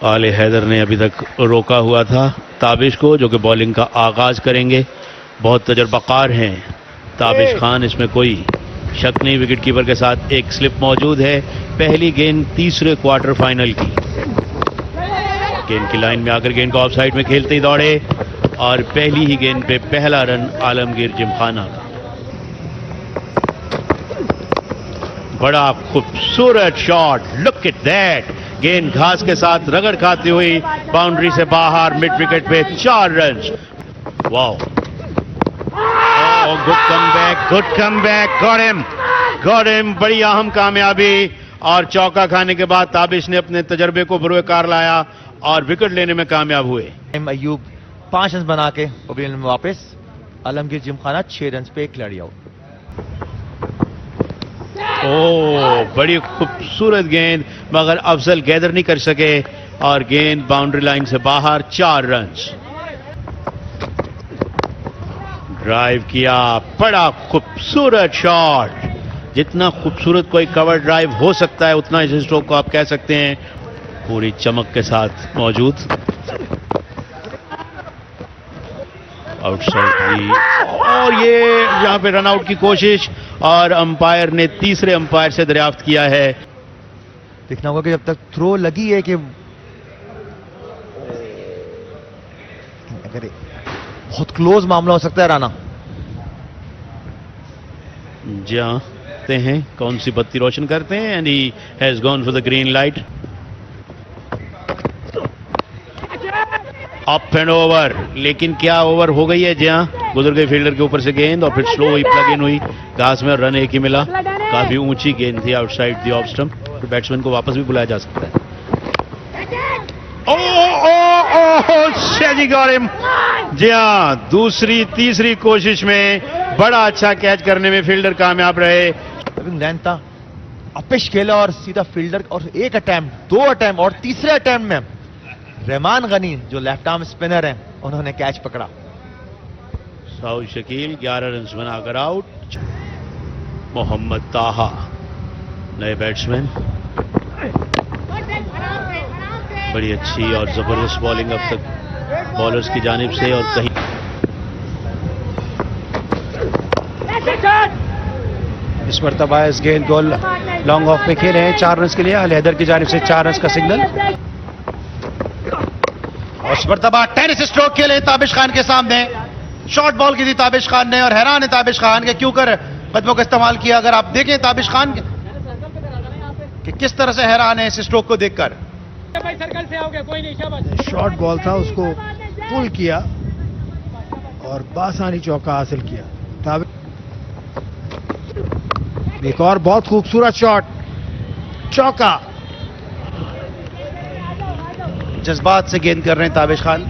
आले हैदर ने अभी तक रोका हुआ था ताबिश को, जो कि बॉलिंग का आगाज करेंगे। बहुत तजर्बाकार हैं ताबिश खान, इसमें कोई शक नहीं। विकेट कीपर के साथ एक स्लिप मौजूद है। पहली गेंद तीसरे क्वार्टर फाइनल की। गेंद की लाइन में आकर गेंद को ऑफ साइड में खेलते ही दौड़े और पहली ही गेंद पे पहला रन आलमगीर जिमखाना का। बड़ा खूबसूरत शॉट, लुक एट दैट। गेंद घास के साथ रगड़ खाती हुई बाउंड्री से बाहर, मिड विकेट पे 4 run. Wow, good comeback, got him. बड़ी अहम कामयाबी और चौका खाने के बाद ताबिश ने अपने तजर्बे को बुरकार लाया और विकेट लेने में कामयाब हुए। अयूब 5 रन बना के पवेलियन में वापस। आलमगीर जिमखाना 6 रन पे खिलाड़ी आउट। बड़ी खूबसूरत गेंद, मगर अफजल गैदर नहीं कर सके और गेंद बाउंड्री लाइन से बाहर। 4 रन। ड्राइव किया, बड़ा खूबसूरत शॉट। जितना खूबसूरत कोई कवर ड्राइव हो सकता है उतना इस स्ट्रोक को आप कह सकते हैं पूरी चमक के साथ मौजूद। आउटसाइड और ये यहां पे रन आउट की कोशिश और अंपायर ने तीसरे अंपायर से दरियाफ्त किया है। देखना होगा कि जब तक थ्रो लगी है कि अगर बहुत क्लोज मामला हो सकता है राना। जानते हैं कौन सी बत्ती रोशन करते हैं and he has gone for the green light. Up and over, लेकिन क्या ओवर हो गई है। जहां गुजर गई फील्डर के ऊपर से गेंद और फिर स्लो हुई, प्लग इन हुई घास में और रन एक ही मिला। काफी ऊंची गेंद थी आउटसाइड द ऑफ स्टंप। तो बैट्समैन को वापस भी बुलाया जा सकता है। जी हां, दूसरी तीसरी कोशिश में बड़ा अच्छा कैच करने में फील्डर कामयाब रहे। लेंथ था, अपिश खेला और सीधा फील्डर और एक अटेम्प्ट, 2 अटेम्प्ट और तीसरे अटेम्प्ट में रहमान गनी जो लेफ्ट आर्म स्पिनर हैं उन्होंने कैच पकड़ा। साउद शकील 11 रन बनाकर आउट। मोहम्मद ताहा नए बैट्समैन। बड़ी अच्छी और जबरदस्त बॉलिंग अब तक बॉलर्स की जानिब से। और कहीं इस मरतबा इस गेंद को लॉन्ग ऑफ में खेले हैं 4 रन के लिए। अल हैदर की जानिब से 4 रन का सिग्नल। और इस मरतबा टेनिस स्ट्रोक खेले ताबिश खान के सामने। शॉर्ट बॉल की थी ताबिश खान ने और हैरान है ताबिश खान के क्यों कर कदमों का इस्तेमाल किया। अगर आप देखें ताबिश खान कि किस तरह से हैरान है इस स्ट्रोक को देखकर। शॉर्ट बॉल था, उसको पुल किया और बासानी चौका हासिल किया। एक और बहुत खूबसूरत शॉट, चौका। जज्बात से गेंद कर रहे हैं ताबिश खान।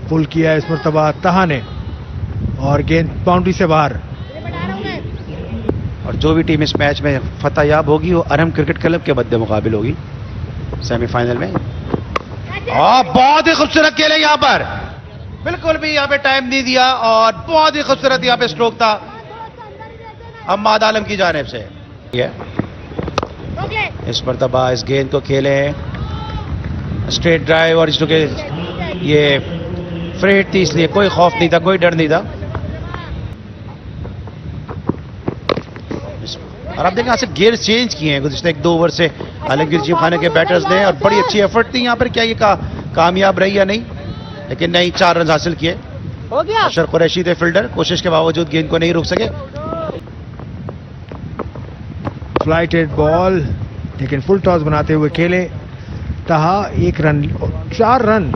पुल किया इस मरतबा ताहा ने और गेंद बाउंड्री से बाहर। और जो भी टीम इस मैच में फतेहयाब होगी वो अरहम क्रिकेट क्लब के बदले मुकाबिल होगी सेमीफाइनल में। और बहुत ही खूबसूरत खेले यहाँ पर, बिल्कुल भी यहाँ पे टाइम नहीं दिया और बहुत ही खूबसूरत यहाँ पे स्ट्रोक था अम्माद आलम की जानिब से। इस मरतबा इस गेंद को खेले स्ट्रेट ड्राइव और इसके ये फ्रेट थी इसलिए कोई खौफ नहीं था, कोई डर नहीं था। और आप देखें यहाँ से गियर चेंज किए हैं गुज़िश्ता 1-2 ओवर से आलमगीर जिमखाना के बैटर्स ने और बड़ी अच्छी एफर्ट थी यहाँ पर। क्या ये कामयाब रही या नहीं, लेकिन नहीं, 4 रन हासिल किए। अशर कुरैशी थे फील्डर, कोशिश के बावजूद गेंद को नहीं रोक सके। फ्लाइटेड बॉल, लेकिन फुल टॉस बनाते हुए खेले ताहा। 1 रन, 4 रन।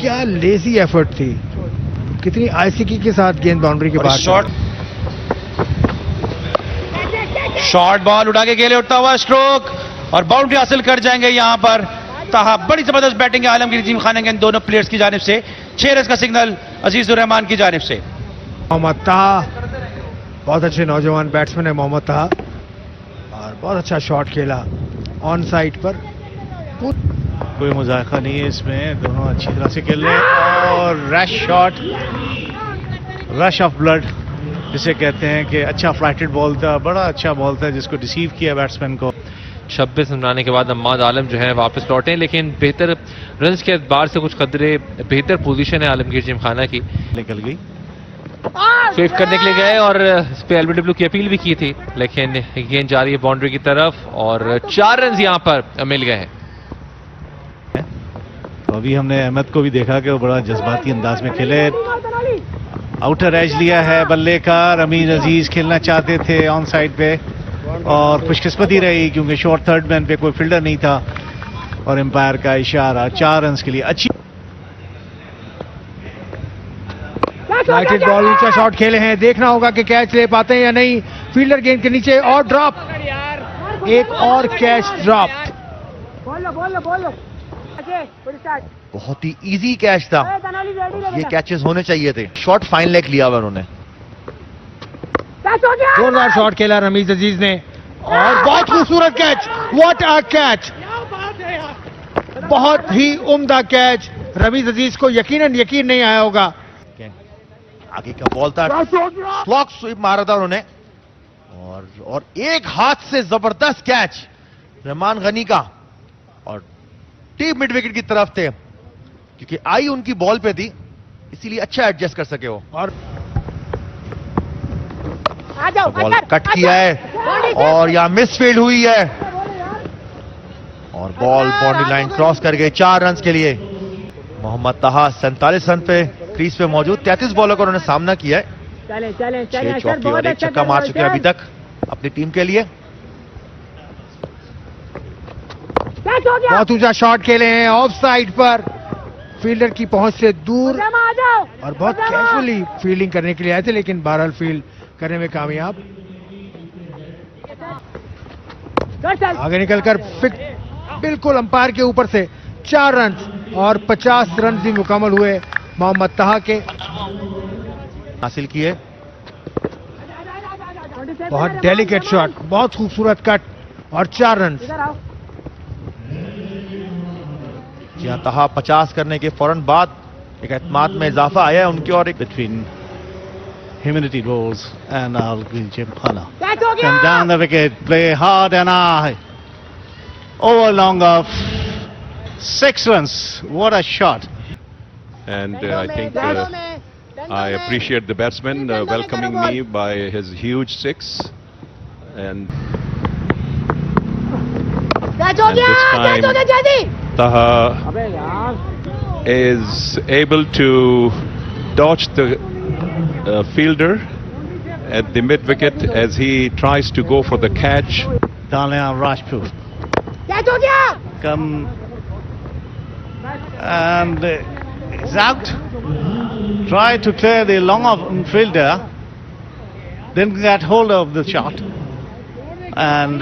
क्या लेजी एफर्ट थी, कितनी आइसिकी के साथ गेंद बाउंड्री के बाहर। शॉर्ट बॉल उठा के खेले, उठता हुआ स्ट्रोक और बाउंड्री हासिल कर जाएंगे यहां पर ताहा। बड़ी जबरदस्त बैटिंग है आलमगीर जिमखाना के इन दोनों प्लेयर्स की जानिब से। 6 रन का सिग्नल अजीजुर रहमान की जानिब से। मोहम्मद ताहा बहुत अच्छे नौजवान बैट्समैन है मोहम्मद ताहा और बहुत अच्छा शॉट खेला ऑन साइड पर। कोई मुजाहिदा नहीं है इसमें, दोनों अच्छी तरह से खेल रहे हैं। और rush shot, rush of blood जिसे कहते हैं कि अच्छा फ्लाइटेड बॉल था, बड़ा अच्छा बॉल था जिसको डिसीव किया बैट्समैन को। 26 रन बनाने के बाद अम्माद आलम जो है वापस लौटे, लेकिन बेहतर रन्स के एतबार से कुछ कदरे बेहतर पोजीशन है आलमगीर जिमखाना की। निकल गई, स्वीप करने के लिए गए और इस पे एलबीडब्ल्यू की अपील भी की थी, लेकिन गेंद जा रही है बाउंड्री की तरफ और 4 रन यहां पर मिल गए हैं। तो अभी हमने अहमद को भी देखा कि वो बड़ा जज्बाती अंदाज में खेले। आउटर एज लिया है बल्ले का, रमीज अजीज खेलना चाहते थे ऑन साइड पे और खुशकिस्मती रही क्योंकि शॉर्ट थर्ड मैन पे कोई फील्डर नहीं था और एम्पायर का इशारा 4 रन के लिए अच्छी। फ्लाइटेड बॉल, ऊंचा शॉट खेले हैं, देखना होगा कि कैच ले पाते हैं या नहीं। फील्डर गेंद के नीचे और ड्रॉप, एक और कैच ड्रॉप। बहुत ही इजी कैच था, ये कैचेस होने चाहिए थे। शॉट फाइन लेग लिया हुआ उन्होंने। जोरदार शॉट खेला रमीज अजीज ने और बहुत खूबसूरत कैच। व्हाट अ कैच, बहुत ही उम्दा कैच। रमीज अजीज को यकीन नहीं आया होगा। आगे का बॉल था, फ्लॉक स्वीप मारा था उन्होंने और एक हाथ से जबरदस्त कैच रहमान गनी का और टीम मिड विकेट की तरफ थे क्योंकि आई उनकी बॉल पे थी, इसीलिए अच्छा एडजस्ट कर सके वो। और बॉल कट किया है और यहां मिसफील्ड हुई है और बॉल बाउंड्री लाइन क्रॉस कर गई 4 रन के लिए। मोहम्मद तहा 47 रन पे क्रीज पे मौजूद, 33 बॉलों का उन्होंने सामना किया है। 6 चौके और 1 छक्का मार चुके हैं अभी तक अपनी टीम के लिए। बहुत ऊंचा शॉट खेले हैं ऑफ साइड पर, फील्डर की पहुंच से दूर और बहुत केयरफुली फील्डिंग करने के लिए आए थे, लेकिन बहरहाल फील्ड करने में कामयाब। आगे निकलकर बिल्कुल अंपायर के ऊपर से 4 रन और 50 रन भी मुकम्मल हुए मोहम्मद तहा के हासिल किए। बहुत डेलिकेट शॉट, बहुत खूबसूरत कट और 4 रन। जहां तहा 50 करने के फौरन बाद एक एतमाद में इजाफा आया है उनके और एक between Humidity Rolls and Alvin Jimpana. Come down the wicket, play hard and high. Over long of 6 runs. What a shot. And I think I appreciate the batsman welcoming me by his huge 6. And this time Taha is able to dodge the fielder at the mid wicket as he tries to go for the catch. Dalian Rajput. Come and is out. Try to clear the long off fielder. Didn't get hold of the shot and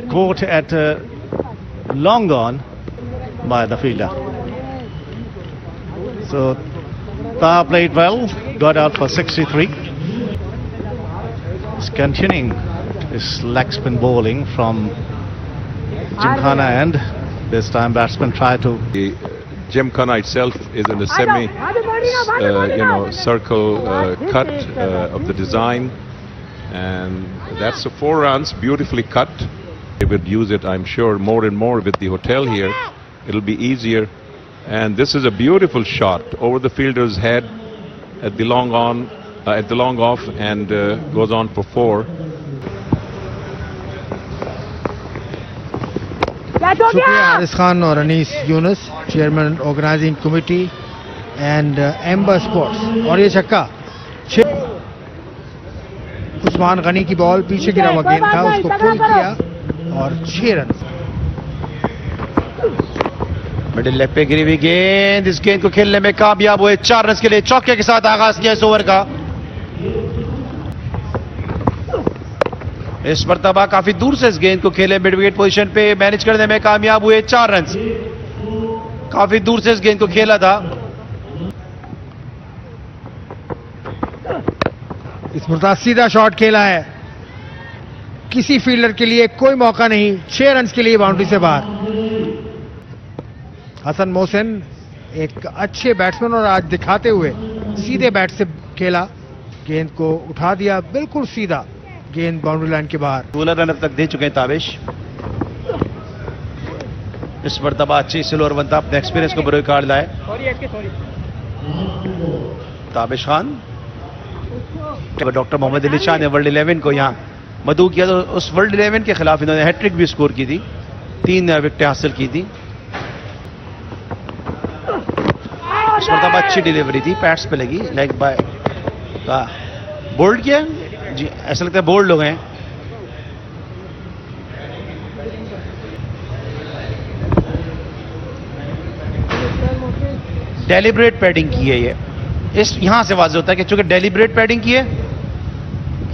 caught at long on by the fielder. So Taha played well, got out for 63. He's continuing his leg spin bowling from Gymkhana end. This time batsman tried to. The Gymkhana itself is in a semi, circle cut of the design, and that's a 4 runs, beautifully cut. They would use it, I'm sure, more and more with the hotel here. It'll be easier. And this is a beautiful shot over the fielder's head at the long on, at the long off, and goes on for 4. शुक्रिया हारिस खान और Anees Younus, chairman organising committee and Amber sports. और ये छक्का उस्मान गनी की ball, पीछे गिरा हुआ गेंद था, उसको पुल किया और 6 रन। मिडिल लेग पे गिरी हुई गेंद, इस गेंद को खेलने में कामयाब हुए 4 रन के लिए। चौके के साथ आगाज किया इस ओवर का। इस मर्तबा काफी दूर से इस गेंद को खेले, मिड विकेट पोजीशन पे मैनेज करने में कामयाब हुए 4 रन। काफी दूर से इस गेंद को खेला था। इस मुर्ताज सीधा शॉट खेला है, किसी फील्डर के लिए कोई मौका नहीं, 6 रन के लिए बाउंड्री से बाहर। हसन मोहसिन एक अच्छे बैट्समैन और आज दिखाते हुए सीधे बैट से खेला गेंद को उठा दिया बिल्कुल सीधा, गेंद बाउंड्री लाइन के बाहर। 16 रन अब तक दे चुके हैं ताबिश। इस मरतबा अच्छी स्लो और बनता अपने एक्सपीरियंस को बरोए कार्ड लाए ताबिश खान। डॉक्टर मोहम्मद अली शाह ने वर्ल्ड 11 को यहाँ मदऊ किया, तो उस वर्ल्ड 11 के खिलाफ इन्होंने हैट्रिक भी स्कोर की थी, 3 विकेटें हासिल की थी। इस मरतबा अच्छी डिलीवरी थी, पैड्स पे लगी, लेग बाय बोल्ड किया जी, ऐसा लगता है बोल्ड लोग हैं। डेलिब्रेट पैडिंग की है ये, इस यहां से वाज़ेह होता है कि चूंकि डेलिब्रेट पैडिंग की है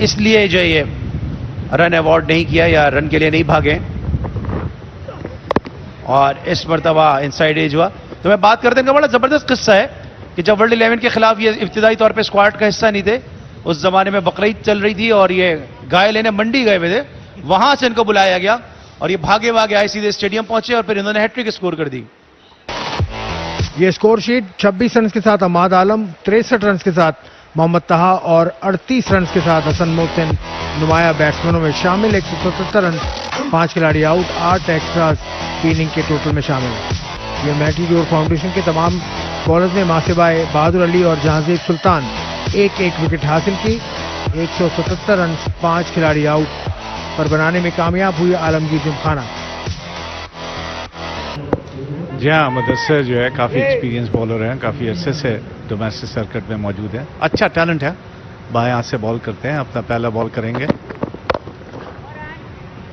इसलिए जो ये रन अवॉर्ड नहीं किया या रन के लिए नहीं भागे, और इस मरतबा इनसाइड एज हुआ। तो मैं बात करते हैं, बड़ा जबरदस्त किस्सा है कि जब वर्ल्ड 11 के खिलाफ ये इब्तिदाई तौर पे स्क्वाड का हिस्सा नहीं थे, उस जमाने में बकरीद चल रही थी और ये गाय लेने मंडी गए हुए थे, वहां से इनको बुलाया गया और ये भागे भागे आए, सीधे स्टेडियम पहुंचे और फिर इन्होंने हैट्रिक स्कोर कर दी। ये स्कोर शीट 26 रन के साथ अहमद आलम, 63 रन के साथ मोहम्मद तहा और 38 रन के साथ हसन मोहसिन नुमाया बैट्समैनों में शामिल। 177 रन, 5 खिलाड़ी आउट, 8 एक्स्ट्रास 3 इनिंग के टोटल में शामिल है। ये मैटिड्योर फाउंडेशन के तमाम बॉलर्स ने मासिबाए, बहादुर अली और जहांगीर सुल्तान एक विकेट हासिल की। 177 रन, 5 खिलाड़ी आउट पर बनाने में कामयाब हुई आलमगीर जिमखाना। जी हाँ, मुदस्सिर जो है काफ़ी एक्सपीरियंस बॉलर हैं, काफ़ी अच्छे से डोमेस्टिक सर्किट में मौजूद है, अच्छा टैलेंट है, बाएं हाथ से बॉल करते हैं, अपना पहला बॉल करेंगे।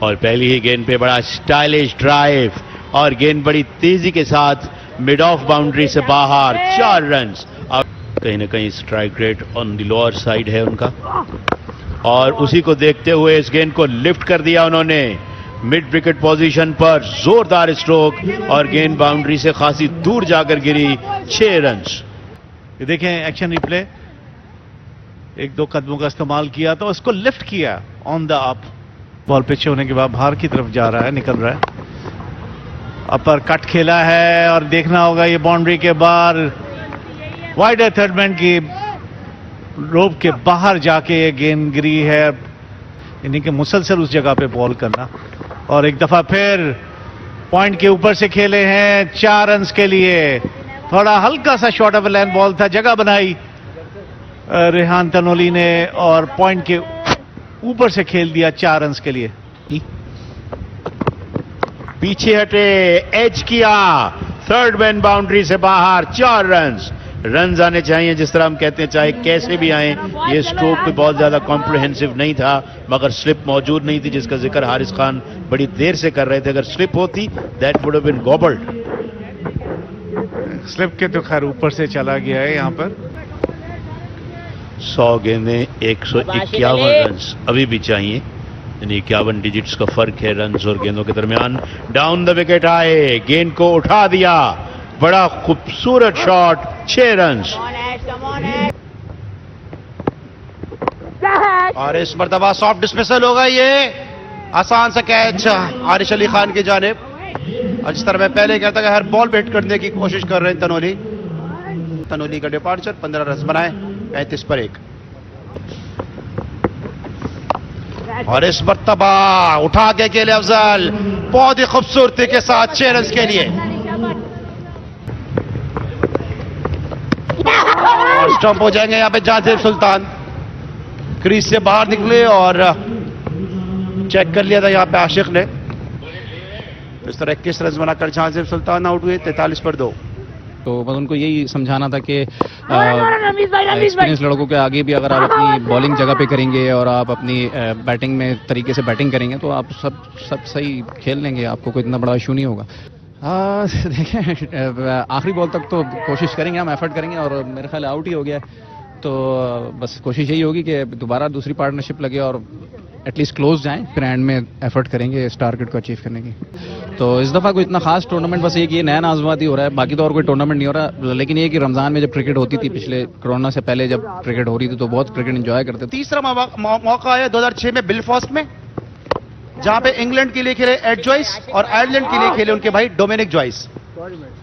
और पहली ही गेंद पे बड़ा स्टाइलिश ड्राइव और गेंद बड़ी तेजी के साथ मिड ऑफ बाउंड्री से बाहर, 4 रन। अब कहीं ना कहीं strike rate on the lower side है उनका, और उसी को देखते हुए इस गेंद को लिफ्ट कर दिया उन्होंने मिड विकेट पोजीशन पर, जोरदार स्ट्रोक और गेंद बाउंड्री से खासी दूर जाकर गिरी, 6 रन। ये देखें एक्शन रिप्ले, 1-2 कदमों का इस्तेमाल किया तो उसको लिफ्ट किया on the up, ball pitch होने के बाद बाहर की तरफ जा रहा है, निकल रहा है, अपर कट खेला है और देखना होगा ये बाउंड्री के बाहर वाइड थर्ड मैन की रोप के बाहर जाके ये गेंद गिरी है। इन्हीं के मुसलसल उस जगह पे बॉल करना, और एक दफा फिर पॉइंट के ऊपर से खेले हैं 4 रन के लिए। थोड़ा हल्का सा शॉर्ट ऑफ लाइन बॉल था, जगह बनाई रेहान तनोली ने और पॉइंट के ऊपर से खेल दिया 4 रन के लिए। पीछे हटे, एज किया, थर्ड मैन बाउंड्री से बाहर, 4 रन। रन आने चाहिए, जिस तरह हम कहते हैं, चाहे कैसे भी आए। ये स्ट्रोक भी बहुत ज्यादा कॉम्प्रिहेंसिव नहीं था, मगर स्लिप मौजूद नहीं थी, जिसका जिक्र हारिस खान बड़ी देर से कर रहे थे। अगर स्लिप होती that would have been gobbled. Slip के तो खैर ऊपर से चला गया है यहाँ पर। 100 गेंदें, 151 रन अभी भी चाहिए, यानी 51 डिजिट्स का फर्क है रन और गेंदों के दरमियान। डाउन द विकेट आए, गेंद को उठा दिया, बड़ा खूबसूरत शॉट, 6 रन। और इस मरतबा सॉफ्ट डिस्मिसल होगा, ये आसान सा कैच आरिश अली खान की जानिब। और जिस तरह मैं पहले कहता कि हर बॉल पे हिट करने की कोशिश कर रहे हैं तनोली का डिपार्चर, 15 रन बनाए, 35 पर 1। और इस मरतबा उठा के अकेले अफजल बहुत ही खूबसूरती के साथ 6 रन के लिए। और स्टंप हो जाएंगे यहाँ पे जहांगीर सुल्तान, क्रीज से बाहर निकले और चेक कर लिया था यहाँ पे आशिक ने। इस तरह 21 रन बनाकर जहांगीर सुल्तान आउट हुए, 43 पर 2। तो बस उनको यही समझाना था कि एक्सपीरियंस लड़कों के आगे भी अगर आप अपनी बॉलिंग जगह पे करेंगे और आप अपनी बैटिंग में तरीके से बैटिंग करेंगे तो आप सब सही खेल लेंगे, आपको कोई इतना बड़ा इशू नहीं होगा। देखें, आखिरी बॉल तक तो कोशिश करेंगे, हम एफर्ट करेंगे, और मेरे ख्याल आउट ही हो गया, तो बस कोशिश यही होगी कि दोबारा दूसरी पार्टनरशिप लगे और एटलीस्ट क्लोज जाएं, फिर एंड में एफर्ट करेंगे इस टारगेट को अचीव करने की। तो इस दफ़ा कोई इतना खास टूर्नामेंट बस एक ये नया नाजमाती हो रहा है, बाकी तो और कोई टूर्नामेंट नहीं हो रहा। लेकिन ये कि रमज़ान में जब क्रिकेट होती थी, पिछले कोरोना से पहले जब क्रिकेट हो रही थी, तो बहुत क्रिकेट एंजॉय करते थे। तीसरा मौका आया 2006 में बिलफॉस्ट में, जहां पे इंग्लैंड के लिए खेले एड जॉइस और आयरलैंड के लिए खेले उनके भाई डोमिनिक जॉइस,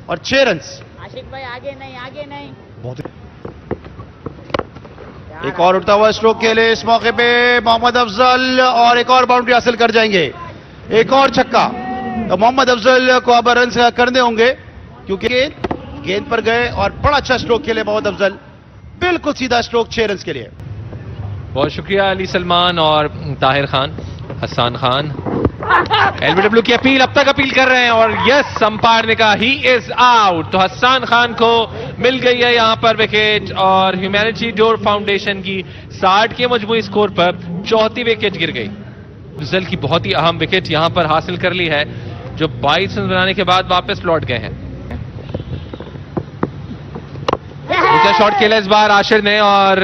और 6 रन। आशिक भाई आगे नहीं, आगे नहीं। बहुत एक और उठता हुआ स्ट्रोक के लिए इस मौके पे मोहम्मद अफजल, और एक और बाउंड्री हासिल कर जाएंगे। एक और छक्का, तो मोहम्मद अफजल को अब रन करने होंगे क्योंकि गेंद पर गए और बड़ा अच्छा स्ट्रोक खेले मोहम्मद अफजल, बिल्कुल सीधा स्ट्रोक 6 रन के लिए। बहुत शुक्रिया अली सलमान और ताहिर खान। हसन खान एलबीडब्ल्यू की अपील अब तक अपील कर रहे हैं और यस अंपायर ने कहा ही इज आउट। तो हसन खान को मिल गई है यहां पर विकेट और ह्यूमैनिटी डोर फाउंडेशन की 60 के मजमूई स्कोर पर चौथी विकेट गिर गई। अफजल की बहुत ही अहम विकेट यहां पर हासिल कर ली है जो 22 रन बनाने के बाद वापस लौट गए हैं। ऊंचा शॉट खेला इस बार आशिर ने और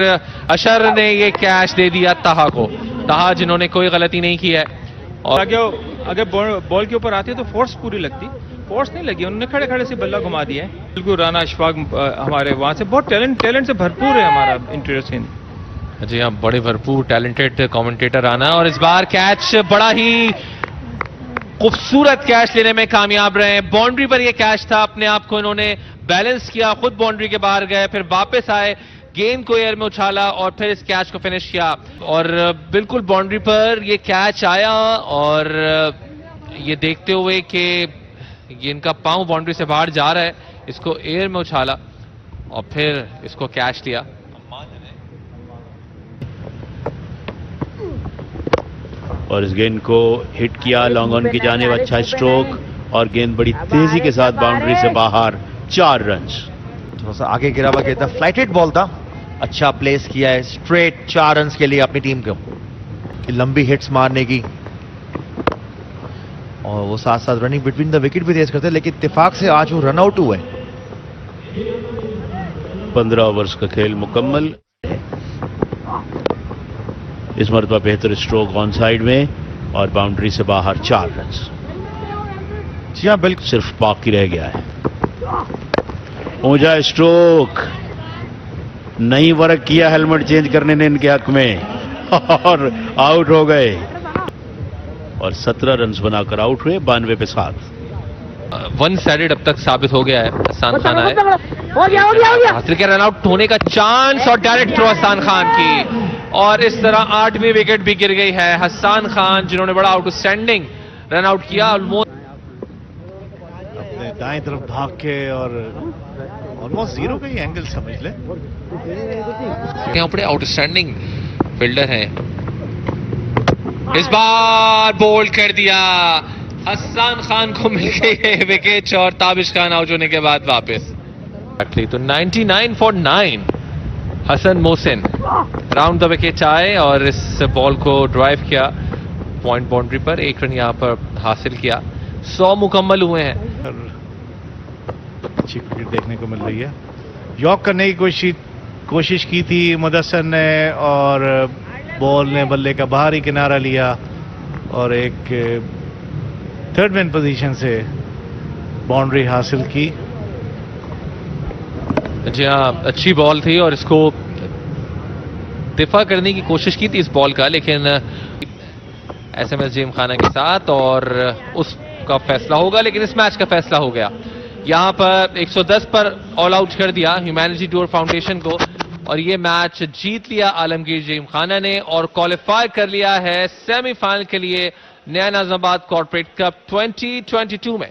अशर ने ये कैच दे दिया ताहा को। ताहा जिन्होंने कोई गलती नहीं की है और अगर बॉल के ऊपर आती है तो फोर्स पूरी लगती, फोर्स नहीं लगी, उन्होंने खड़े खड़े से बल्ला घुमा दिया है। बिल्कुल राना अशफाक हमारे वहां से बहुत टैलेंट से भरपूर है हमारा इंटरेस्ट इन। जी हाँ, बड़े भरपूर टैलेंटेड कमेंटेटर आना और इस बार कैच बड़ा ही खूबसूरत कैच लेने में कामयाब रहे। बाउंड्री पर यह कैच था, अपने आप को इन्होंने बैलेंस किया, खुद बाउंड्री के बाहर गए, फिर वापस आए, गेंद को एयर में उछाला और फिर इस कैच को फिनिश किया और बिल्कुल बाउंड्री पर यह कैच आया और ये देखते हुए कि इनका पांव बाउंड्री से बाहर जा रहा है, इसको एयर में उछाला और फिर इसको कैच लिया। और इस गेंद को हिट किया लॉन्ग ऑन की जानिब, अच्छा स्ट्रोक और गेंद बड़ी तेजी के साथ बाउंड्री से बाहर, 4 रन। थोड़ा सा आगे गिरा हुआ गेंद था, फ्लाइटेड बॉल था, अच्छा प्लेस किया है, स्ट्रेट 4 रन के लिए अपनी टीम को कि लंबी हिट्स मारने की और वो साथ साथ रनिंग बिटवीन द विकेट भी तेज करते हैं, लेकिन इत्तेफाक से आज वो रन आउट हुए। 15 ओवर्स का खेल मुकम्मल। इस मरतबा बेहतर स्ट्रोक ऑन साइड में और बाउंड्री से बाहर, 4 रन। जी हाँ बिल्कुल, सिर्फ बाकी रह गया है। ऊंचा स्ट्रोक, नहीं वर्क किया हेलमेट चेंज करने ने इनके हक में और आउट हो गए और 17 रन बनाकर आउट हुए 92 पे 7। वन साइडेड अब तक साबित हो गया है। हसन खान आए, हासिल के रन आउट होने का चांस और डायरेक्ट थ्रो हसन खान की और इस तरह 8वीं विकेट भी गिर गई है। हसन खान जिन्होंने बड़ा आउटस्टैंडिंग रन आउट किया, ऑलमोस्ट अपने दाएं तरफ भाग के और ऑलमोस्ट 0 का ही एंगल समझ ले। यहाँ बड़े आउटस्टैंडिंग फील्डर हैं। इस बार बोल्ड कर दिया, हसन खान को मिल गई है विकेट और ताबिश खान आउट होने के बाद वापस। तो 99 for 9 Hasan Mohsin round the wicket आए और इस बॉल को ड्राइव किया पॉइंट बाउंड्री पर, 1 रन यहां पर हासिल किया। 100 मुकम्मल हुए हैं। अच्छी क्रिकेट देखने को मिल रही है। यॉर्क करने की कोशिश की थी मुदस्सर ने और बॉल ने बल्ले का बाहरी किनारा लिया और एक थर्ड मैन पोजीशन से बाउंड्री हासिल की। जी हाँ, अच्छी बॉल थी और इसको दिफा करने की कोशिश की थी इस बॉल का, लेकिन एसएमएस जिम खाना के साथ और उसका फैसला होगा, लेकिन इस मैच का फैसला हो गया। यहां पर 110 पर ऑल आउट कर दिया ह्यूमैनिटी डोर फाउंडेशन को और ये मैच जीत लिया आलमगीर जिम खाना ने और क्वालिफाई कर लिया है सेमीफाइनल के लिए नया नाज़िमाबाद कॉर्पोरेट कप 2022 में।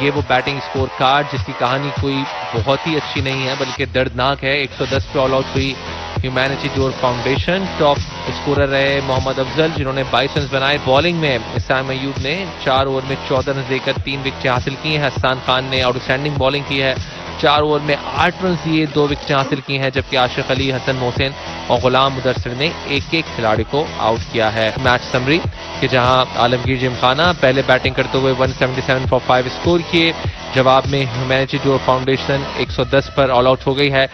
ये वो बैटिंग स्कोर कार्ड जिसकी कहानी कोई बहुत ही अच्छी नहीं है बल्कि दर्दनाक है। 110 पे ऑल आउट हुई humanity door foundation. Top scorer रहे मोहम्मद अफजल जिन्होंने 22 रन बनाए। बॉलिंग में इस्लाम अयूब ने 4 ओवर में 14 रन देकर 3 विकेटें हासिल की हैं। हसन खान ने आउटस्टैंडिंग बॉलिंग की है, 4 ओवर में 8 रन दिए, 2 विकेटें हासिल की हैं, जबकि आशिक अली, हसन मोहसिन और गुलाम मुदस्सिर ने एक खिलाड़ी को आउट किया है। मैच समरी कि जहां आलमगीर जिमखाना पहले बैटिंग करते हुए 177 for 5 स्कोर किए, जवाब में ह्यूमैनिटी डोर फाउंडेशन 110 पर ऑल आउट हो गई है।